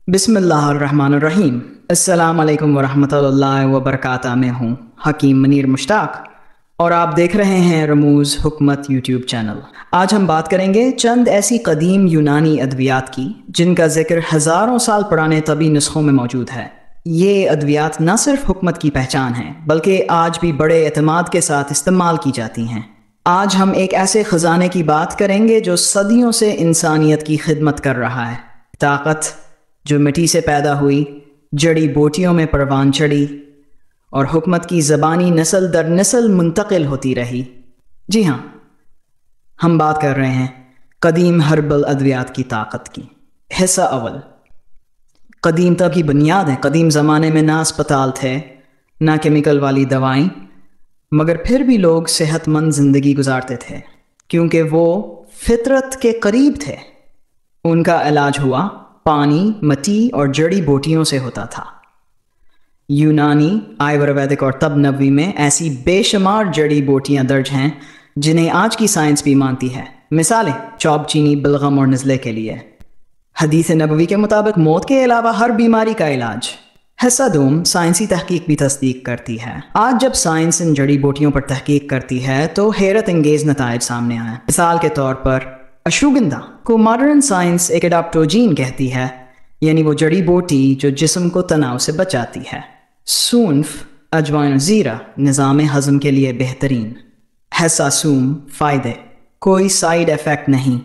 बिस्मिल्लाहिर्रहमानिर्रहीम। अस्सलाम वालेकुम वरहमतुल्लाहि वबरकातुहू। मैं हूँ हकीम मनीर मुश्ताक और आप देख रहे हैं रमूज़ हुकमत यूट्यूब चैनल। आज हम बात करेंगे चंद ऐसी कदीम यूनानी अद्वियात की जिनका जिक्र हज़ारों साल पुराने तबी नुस्खों में मौजूद है। ये अद्वियात न सिर्फ हुकमत की पहचान है बल्कि आज भी बड़े एतमाद के साथ इस्तेमाल की जाती हैं। आज हम एक ऐसे ख़जाने की बात करेंगे जो सदियों से इंसानियत की खिदमत कर रहा है। ताकत जो मिट्टी से पैदा हुई, जड़ी बूटियों में परवान चढ़ी और हुकमत की ज़बानी नस्ल दर नस्ल मुंतकिल होती रही। जी हाँ, हम बात कर रहे हैं कदीम हर्बल अद्वियात की ताकत की। हिस्सा अव्वल, कदीमता की बुनियाद है। कदीम ज़माने में ना अस्पताल थे, ना केमिकल वाली दवाएं, मगर फिर भी लोग सेहतमंद ज़िंदगी गुजारते थे क्योंकि वो फितरत के करीब थे। उनका इलाज हुआ पानी, मिट्टी और जड़ी बूटियों से होता था। यूनानी, आयुर्वेदिक और तब नबवी में ऐसी बेशुमार जड़ी बूटियां दर्ज हैं जिन्हें आज की साइंस भी मानती है। मिसालें चौब चीनी, बलगम और नज़ले के लिए। हदीस नबवी के मुताबिक मौत के अलावा हर बीमारी का इलाज। हिस्सा दोम, साइंसी तहकीक भी तस्दीक करती है। आज जब साइंस इन जड़ी बूटियों पर तहकीक करती है तो हैरत अंगेज नताइज सामने आए। मिसाल के तौर पर अशुगंधा को मॉडर्न साइंस एक एडाप्टोजीन कहती है, यानी वो जड़ी बूटी जो जिस्म को तनाव से बचाती है। सूंफ, अजवाइन, जीरा निज़ाम हज़म के लिए बेहतरीन। हिस्सा सूम, फ़ायदे, कोई साइड इफ़ेक्ट नहीं,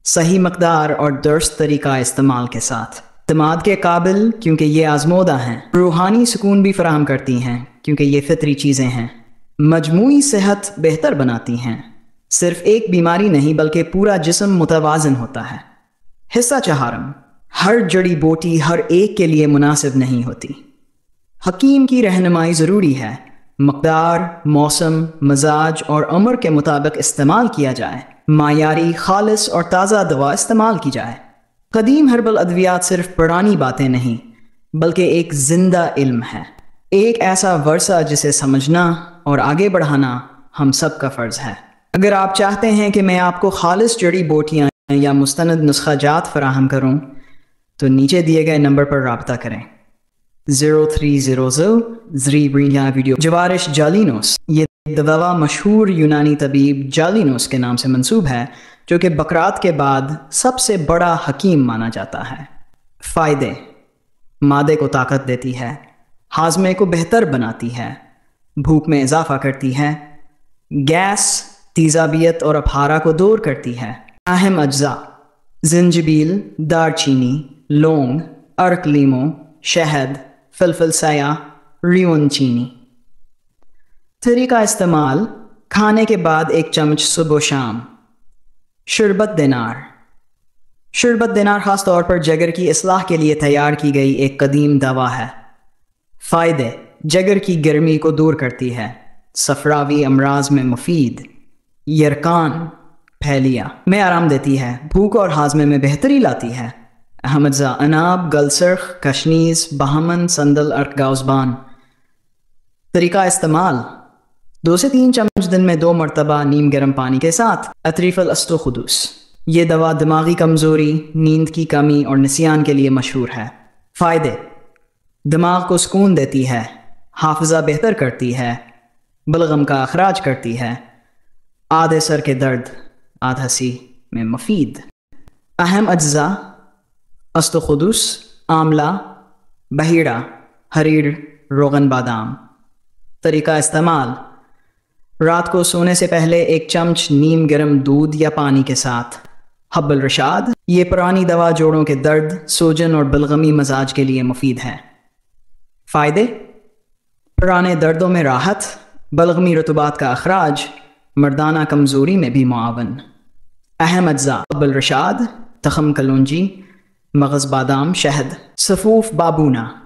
सही मकदार और दुरुस्त तरीका इस्तेमाल के साथ। इत्मीनान के काबिल क्योंकि ये आजमोदा हैं। रूहानी सुकून भी फराहम करती हैं क्योंकि ये फितरी चीज़ें हैं। मजमूई सेहत बेहतर बनाती हैं। सिर्फ एक बीमारी नहीं बल्कि पूरा जिस्म मुतवाज़न होता है। हिस्सा चहारम, हर जड़ी बूटी हर एक के लिए मुनासिब नहीं होती। हकीम की रहनुमाई ज़रूरी है। मकदार, मौसम, मजाज और उम्र के मुताबिक इस्तेमाल किया जाए। मायारी, खालिस और ताज़ा दवा इस्तेमाल की जाए। कदीम हर्बल अद्वियात सिर्फ पुरानी बातें नहीं बल्कि एक जिंदा इल्म है, एक ऐसा वर्सा जिसे समझना और आगे बढ़ाना हम सब का फ़र्ज़ है। अगर आप चाहते हैं कि मैं आपको खालिस जड़ी बूटियाँ या मुस्तनद नुस्ख़ाजात फ़राहम करूँ तो नीचे दिए गए नंबर पर राब्ता करें। 0300 वीडियो। जवारिश जालिनोस, ये दवा मशहूर यूनानी तबीब जालिनोस के नाम से मंसूब है जो कि बकरात के बाद सबसे बड़ा हकीम माना जाता है। फ़ायदे, मादे को ताकत देती है, हाजमे को बेहतर बनाती है, भूख में इजाफा करती है, गैस, तेज़ाबियत और अफारा को दूर करती है। अहम अज्जा, जिंजबील, दारचीनी, लौंग, अर्क लीमो, शहद, फिलफिल सया, रिवन चीनी। तरीका इस्तेमाल, खाने के बाद 1 चम्मच सुबह शाम। शरबत दिनार, शरबत दिनार ख़ास तौर पर जगर की इस्लाह के लिए तैयार की गई एक कदीम दवा है। फ़ायदे, जगर की गर्मी को दूर करती है, सफरावी अमराज में मुफीद, यरकान, फैलिया में आराम देती है, भूख और हाजमे में बेहतरी लाती है। अहमदजा, अनाब, गलसर्ख, कशनीज, बहमन, संदल, अर्क, गाउज़बान। तरीका इस्तेमाल, 2 से 3 चम्मच दिन में 2 मरतबा नीम गर्म पानी के साथ। अतरीफ़ल अस्तुखुदूस, ये दवा दिमागी कमज़ोरी, नींद की कमी और निसियान के लिए मशहूर है। फ़ायदे, दिमाग को सुकून देती है, हाफिज़ा बेहतर करती है, बलगम का अखराज करती है, आधे सर के दर्द, आधसी में मुफीद। अहम अज्जा, अस्तुखुदूस, आमला, बहीड़ा, हरीर, रोगन बादाम। तरीका इस्तेमाल, रात को सोने से पहले 1 चम्मच नीम गर्म दूध या पानी के साथ। हब्बल रशाद, ये पुरानी दवा जोड़ों के दर्द, सूजन और बलगमी मजाज के लिए मुफीद है। फ़ायदे, पुराने दर्दों में राहत, बलगमी रतुबात का अखराज, मर्दाना कमज़ोरी में भी मुआवन। अहम अज्जा, हब्बल रशाद, तखम कलौंजी, मगज़ बादाम, शहद। सफ़ूफ़ बाबूना,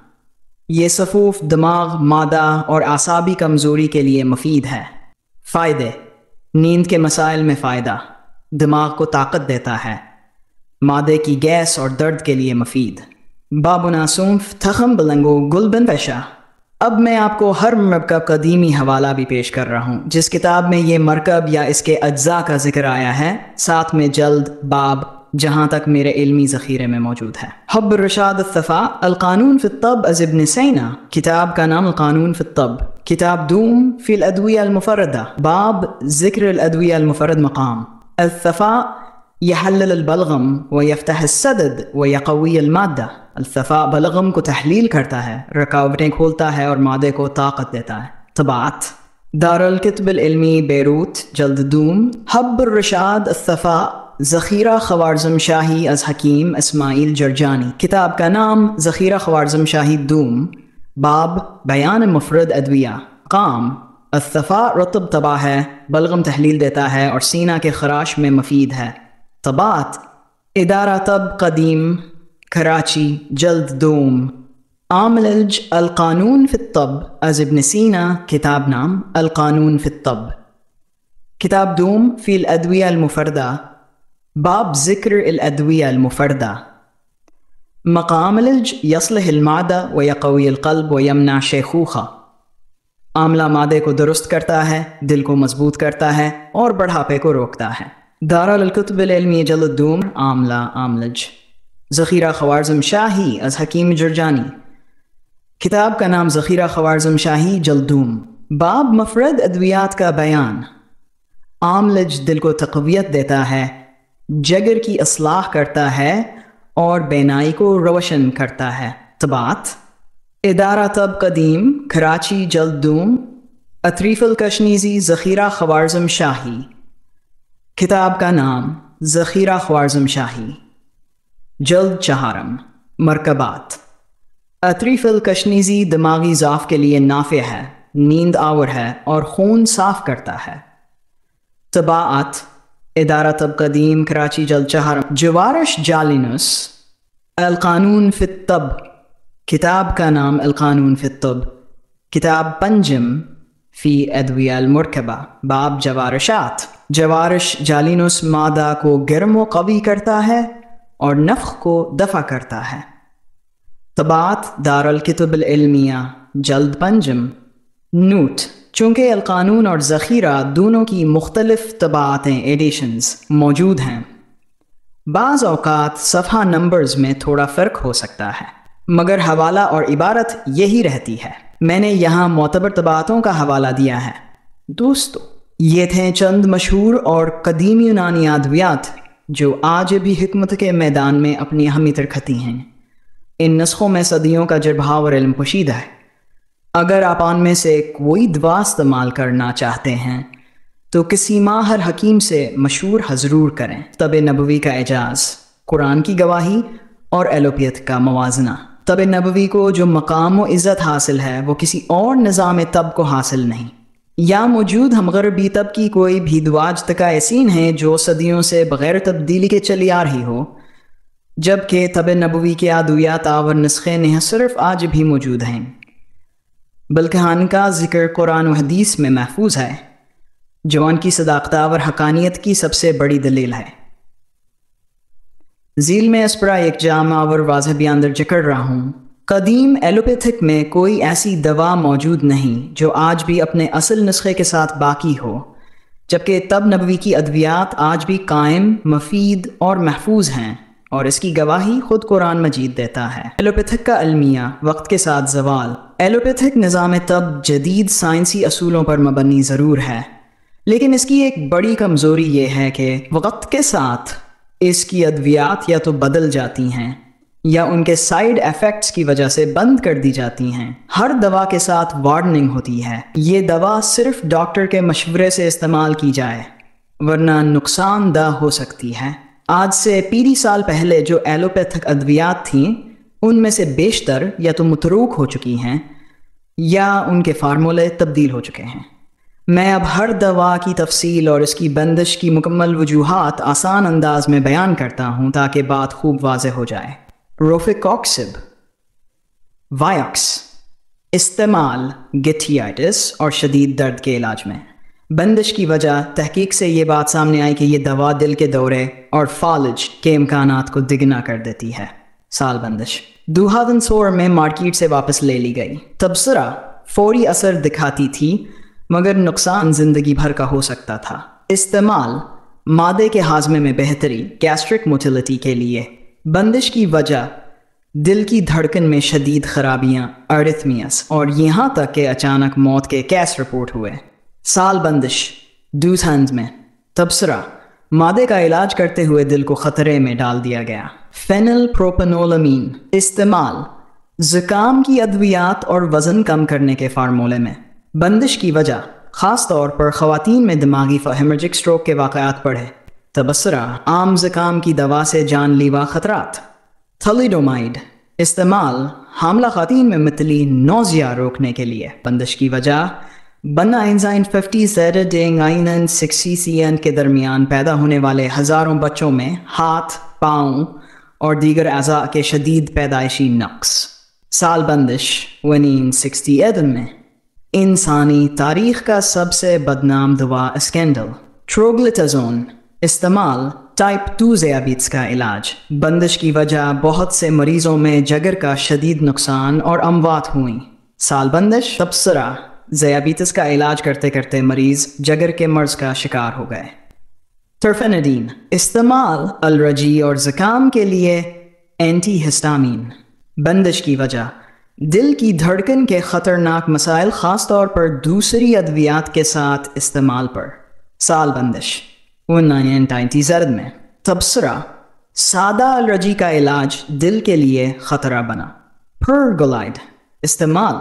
ये सफ़ूफ़ दिमाग, मादा और आसाबी कमज़ोरी के लिए मुफीद है। फ़ायदे, नींद के मसाइल में फ़ायदा, दिमाग को ताकत देता है, मादे की गैस और दर्द के लिए मुफीद। बाबूना सूंफ, थखम बलंगो, गुलबन पेशा। अब मैं आपको हर मरकब का कदीमी हवाला भी पेश कर रहा हूँ। जिस किताब में ये मरकब या इसके अज्जा का जिक्र आया है, साथ में जल्द, बाब जहाँ तक मेरे इल्मी ज़ख़ीरे में मौजूद है। हब्ब रशाद अल-सफ़ा अल-क़ानून फ़ी अत-तब अज़ इब्न सीना, किताब का नाम अल-क़ानून फ़ी अत-तब। किताब दूम फ़ी अल-अदविया अल-मुफ़र्रदा, बाब ज़िक्र अल-अदविया अल-मुफ़र्रद मक़ाम। अल-सफ़ा यहल्ल अल-बलगम व यफ़्तह अस-सदद व यक़वी अल-माद्दा। अल-सफ़ा बलगम को तहलील करता है, रुकावटें खोलता है और मादे को ताकत देता है। तबाअत दारुल कित्ब अल-इल्मी बेरूत जल्द दूम। हब्ब रशाद अल-सफ़ा ज़ख़ीरा ख़वारज़म शाही अज़ हकीम इस्माइल जरजानी, किताब का नाम ज़ख़ीरा ख़वारज़म शाही दूम, बाब बयान मुफ़रद अदविया। काम अल-सफ़ा रतब तबा है, बलगम तहलील देता है और सीना के खराश में मफीद है। तबात इदारा तब कदीम कराची जल्द दूम। आमलज अल-क़ानून फ़ी अत-तब अज़ इब्न सीना, किताब नाम अल-क़ानून फ़ी अत-तब। किताब दूम फ़ी अल-अदविया अल-मुफ़र्रदा, बाब ज़िक्र अल-अदविया अल-मुफ़र्रदा। मक़ामलज यसलह अल-मादा व यक़वी अल-क़ल्ब व यमना शेख़ूख़ा, आमला मादे को दुरुस्त करता है, दिल को मजबूत करता है और बढ़ापे को रोकता है। दारुल कुतुब अल-इल्मी जल्द दूम। आमला आमलज ज़ख़ीरा ख़वारज़म शाही अज़ हकीम जरजानी, किताब का नाम ज़ख़ीरा ख़वारज़म शाही जल्द दूम, बाब मुफ़रद अद्वियात का बयान। आमलज दिल को तक़वियत देता है, जगर की असलाह करता है और बेनाई को रोशन करता है। तबात इदारा तब कदीम कराची जल्द दूम। अतरीफ़ुल कशनीज़ी ज़ख़ीरा ख़वारज़म शाही, किताब का नाम ज़ख़ीरा ख़वारज़म शाही जल्द चहारम। मरकबात अतरीफ़ुल कशनीज़ी दिमागी ज़ाफ़ के लिए नाफ़े है, नींद आवर है और खून साफ़ करता है। तबाअत इदारा तब कदीम कराची जल्द चहारम। जवारिश जालिनुस अल-क़ानून फ़ी अत-तब, किताब का नाम अल-क़ानून फ़ी अत-तब। किताब पंजम फ़ी अदविया अल-मुरकबा, बाब जवारिशात। जवारिश जालिनुस मादा को गर्म व कवी करता है और नफ़्ख़ को दफ़ा करता है। तबात दारुल कितुब अल-इल्मिया जल्द पंजम। नोट चूँकि अल-क़ानून और ज़ख़ीरा दोनों की मुख्तलिफ़ तबाअतें एडिशंस मौजूद हैं, बाज़ औक़ात सफ़हा नंबर्स में थोड़ा फ़र्क हो सकता है, मगर हवाला और इबारत यही रहती है। मैंने यहाँ मोतबर तबाअतों का हवाला दिया है। दोस्तों, ये थे चंद मशहूर और कदीम यूनानी अद्वियात जो आज भी हिकमत के मैदान में अपनी अहमियत रखती हैं। इन नुस्ख़ों में सदियों का जरभाव और इल्म पोशीदा है। अगर आप उनमें से कोई दवा इस्तेमाल करना चाहते हैं तो किसी माहिर हकीम से मशवरा ज़रूर करें। तब नबवी का एजाज़, कुरान की गवाही और एलोपैथ का मवाजना। तब नबवी को जो मकाम व इज़्ज़त हासिल है वो किसी और निज़ाम तब को हासिल नहीं। या मौजूद हम गरबी तब की कोई भी दुआज तका ऐसीन है जो सदियों से बग़ैर तब्दीली के चली आ रही हो, जबकि तब नबवी के अद्वियात और नुस्खे न सिर्फ आज भी मौजूद हैं बल्कि उनका ज़िक्र कुरान व हदीस में महफूज है, जो उनकी सदाक़त और हक़ानियत की सबसे बड़ी दलील है। झील में इस पर एक जामा और वाज़ह बयान दर्ज कर रहा हूँ। कदीम एलोपैथिक में कोई ऐसी दवा मौजूद नहीं जो आज भी अपने असल नुस्खे के साथ बाकी हो, जबकि तब नबवी की अद्वियात आज भी कायम, मफीद और महफूज हैं, और इसकी गवाही खुद कुरान मजीद देता है। एलोपैथिक का अलमिया वक्त के साथ ज़वाल। एलोपैथिक निज़ाम तब जदीद साइंसी असूलों पर मबनी ज़रूर है, लेकिन इसकी एक बड़ी कमज़ोरी ये है कि वक्त के साथ इसकी अद्वियात या तो बदल जाती हैं या उनके साइड इफ़ेक्ट्स की वजह से बंद कर दी जाती हैं। हर दवा के साथ वार्निंग होती है, ये दवा सिर्फ डॉक्टर के मशवरे से इस्तेमाल की जाए वरना नुकसानदा हो सकती है। आज से 20 साल पहले जो एलोपैथिक अद्वियात थीं उनमें से बेशतर या तो मतरूक हो चुकी हैं या उनके फार्मूले तब्दील हो चुके हैं। मैं अब हर दवा की तफसील और इसकी बंदिश की मुकम्मल वजूहात आसान अंदाज में बयान करता हूँ ताकि बात खूब वाज़ेह हो जाए। रोफेकॉक्सिब वायक्स इस्तेमाल गिठियाटिस और शदीद दर्द के इलाज में। बंदिश की वजह तहकीक से ये बात सामने आई कि ये दवा दिल के दौरे और फालज के इम्कानात को दिगना कर देती है। साल बंदिश 2016 में मार्केट से वापस ले ली गई। तबसरा फौरी असर दिखाती थी मगर नुकसान ज़िंदगी भर का हो सकता था। इस्तेमाल मादे के हाजमे में बेहतरी, गैस्ट्रिक मोटिलिटी के लिए। बंदिश की वजह दिल की धड़कन में शदीद खराबियां, अरिथमियास और यहाँ तक कि अचानक मौत के केस रिपोर्ट हुए। साल बंदिश डूथंस में तबसरा मादे का इलाज करते हुए दिल को खतरे में डाल दिया गया। फेनिलप्रोपेनोलामीन इस्तेमाल ज़ुकाम की अद्वियात और वज़न कम करने के फार्मूले में। बंदिश की वजह ख़ास तौर पर ख़वातीन में दिमागी हेमरेजिक स्ट्रोक के वाक़यात बढ़े। तबसरा आम ज़ुकाम की दवा से जानलेवा ख़तरात। थैलिडोमाइड इस्तेमाल हामला ख़वातीन में मतली नौज़िया रोकने के लिए। बंदिश की वजह बनाइंजाइन 50 के दरमियान पैदा होने वाले हज़ारों बच्चों में हाथ, पाँव और दीगर अज़ा के शदीद पैदाइशी नक्स। साल बंदिश 1967 में इंसानी तारीख़ का सबसे बदनाम दवा स्कैंडल। ट्रोग्लिटाज़ोन इस्तेमाल टाइप 2 ज़ियाबीट्स का इलाज। बंदिश की वजह बहुत से मरीज़ों में जगर का शदीद नुकसान और अमवात हुई। साल बंदिश तबसरा ज़ियाबीट्स का इलाज करते करते मरीज़ जगर के मर्ज़ का शिकार हो गए। टर्फेनेडीन इस्तेमाल अलर्जी और ज़ुकाम के लिए एंटीहिस्टामीन। बंदिश की वजह दिल की धड़कन के ख़तरनाक मसाइल, ख़ास तौर पर दूसरी अद्वियात के साथ इस्तेमाल पर। साल बंदिश 1997 में तबसरा सादा अलर्जी का इलाज दिल के लिए ख़तरा बना। परगोलाइड इस्तेमाल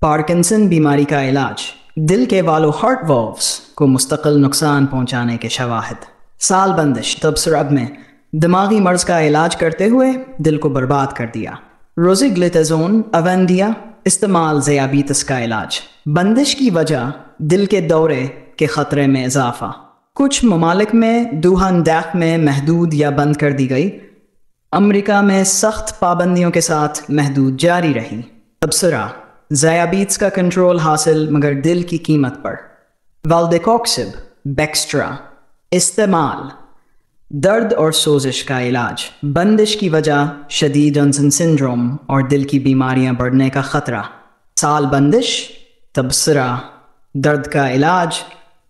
पार्किंसन बीमारी का इलाज। दिल के वालों हार्ट वॉल्व्स को मुस्तकिल नुकसान पहुंचाने के शवाहिद। साल बंदिश तबसरा में दिमागी मर्ज़ का इलाज करते हुए दिल को बर्बाद कर दिया। रोज़िग्लिटाज़ोन अवेंडिया इस्तेमाल ज़ियाबीट्स का इलाज। बंदिश की वजह दिल के दौरे के ख़तरे में इजाफा। कुछ ममालिक में दुहन दाख में महदूद या बंद कर दी गई। अमेरिका में सख्त पाबंदियों के साथ महदूद जारी रही। तबसरा ज़ियाबीट्स का कंट्रोल हासिल मगर दिल की कीमत पर। वाल्डेकोक्सिब बेक्स्ट्रा इस्तेमाल दर्द और सोजिश का इलाज। बंदिश की वजह शदीद जॉनसन सिंड्रोम और दिल की बीमारियां बढ़ने का ख़तरा। साल बंदिश तबसरा दर्द का इलाज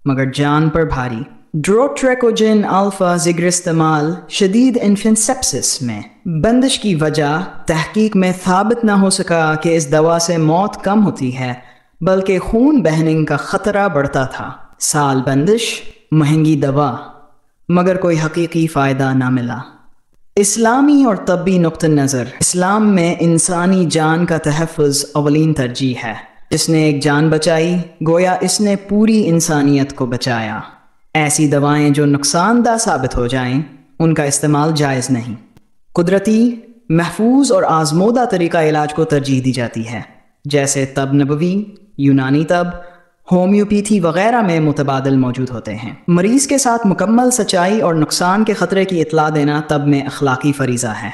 मगर जान पर भारी। ड्रोट्रेकोजिन अल्फा ज़िगर इस्तेमाल शदीद इन्फेंट सेप्सिस में। बंदिश की वजह तहकीक में साबित न हो सका कि इस दवा से मौत कम होती है, बल्कि खून बहने का ख़तरा बढ़ता था। साल बंदिश महंगी दवा मगर कोई हकीकी फ़ायदा ना मिला। इस्लामी और तब्बी नुक्ता नज़र। इस्लाम में इंसानी जान का तहफ़्फ़ुज़ अवलीन तरजीह है। जिसने एक जान बचाई गोया इसने पूरी इंसानियत को बचाया। ऐसी दवाएं जो नुकसानदा साबित हो जाएं उनका इस्तेमाल जायज़ नहीं। कुदरती, महफूज और आज़मूदा तरीक़ा इलाज को तरजीह दी जाती है, जैसे तब नबवी, यूनानी तब, होम्योपैथी वगैरह में मुतबादिल मौजूद होते हैं। मरीज़ के साथ मुकम्मल सच्चाई और नुकसान के ख़तरे की इतला देना तब में अखलाकी फ़रीज़ा है।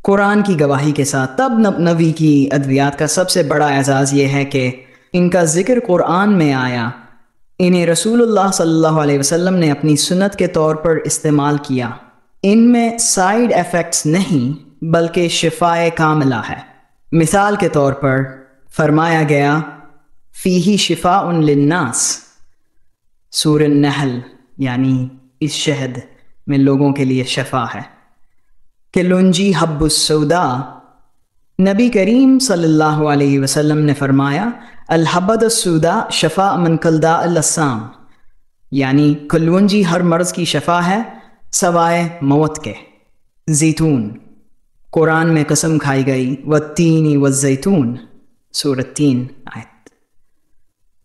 कुरान की गवाही के साथ तब नबवी की अद्वियात का सबसे बड़ा एजाज़ ये है कि इनका ज़िक्र कुरान में आया। इन्हें रसूलुल्लाह सल्लल्लाहु अलैहि वसल्लम ने अपनी सुन्नत के तौर पर इस्तेमाल किया। इनमें साइड इफ़ेक्ट्स नहीं बल्कि शिफ़ाए कामिला है। मिसाल के तौर पर फरमाया गया फ़ीही शिफ़ाउन लिन्नास, सूरह नहल, यानी इस शहद में लोगों के लिए शफ़ा है। किलुंजी हब्बुस सौदा, नबी करीम सल्लल्लाहु अलैहि वसल्लम ने फरमाया अल हब्बदुस सौदा शफ़ा मन कलदा अल अस्साम, यानी कलुंजी हर मर्ज़ की शफ़ा है सवाए मौत के। ज़ैतून, कुरान में कसम खाई गई वत्तीनी वज़्ज़ैतून, सूरह 3 आयत।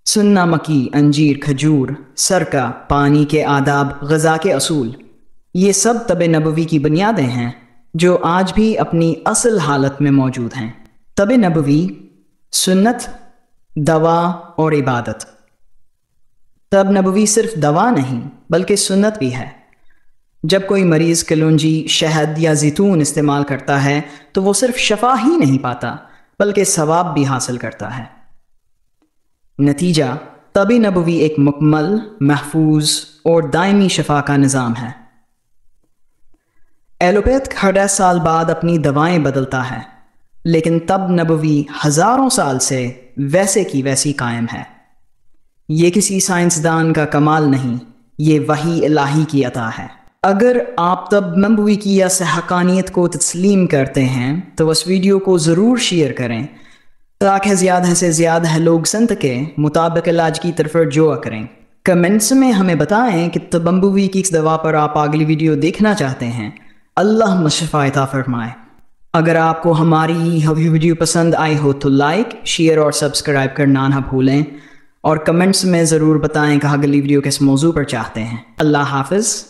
सुन्ना मकी, अंजीर, खजूर, सरका, पानी के आदाब, ग़ज़ा के असूल, ये सब तब नबवी की बुनियादें हैं जो आज भी अपनी असल हालत में मौजूद हैं। तब नबवी सुन्नत, दवा और इबादत। तब नबवी सिर्फ दवा नहीं बल्कि सुन्नत भी है। जब कोई मरीज़ कलौंजी, शहद या ज़ैतून इस्तेमाल करता है तो वो सिर्फ शफा ही नहीं पाता बल्कि सवाब भी हासिल करता है। नतीजा, तब नबवी एक मुकम्मल, महफूज और दायमी शफा का निज़ाम है। एलोपैथ हर साल बाद अपनी दवाएं बदलता है, लेकिन तब नबवी हज़ारों साल से वैसे की वैसी कायम है। ये किसी साइंसदान का कमाल नहीं, یہ وحی الہی کی عطا ہے۔ اگر آپ طب نبوی کی یا حقانیت کو تسلیم کرتے ہیں تو اس ویڈیو کو ضرور شیئر کریں تاکہ زیادہ سے زیادہ لوگ سنت کے مطابق علاج کی طرف رجوع کریں۔ کمنٹس میں ہمیں بتائیں کہ طب نبوی کی کس دوا پر آپ اگلی ویڈیو دیکھنا چاہتے ہیں۔ اللہ شفا عطا فرمائے۔ اگر آپ کو ہماری ویڈیو پسند آئی ہو تو لائک، شیئر اور سبسکرائب کرنا نہ بھولیں، اور کمنٹس میں ضرور بتائیں کہ اگلی ویڈیو کس موضوع پر چاہتے ہیں۔ اللہ حافظ۔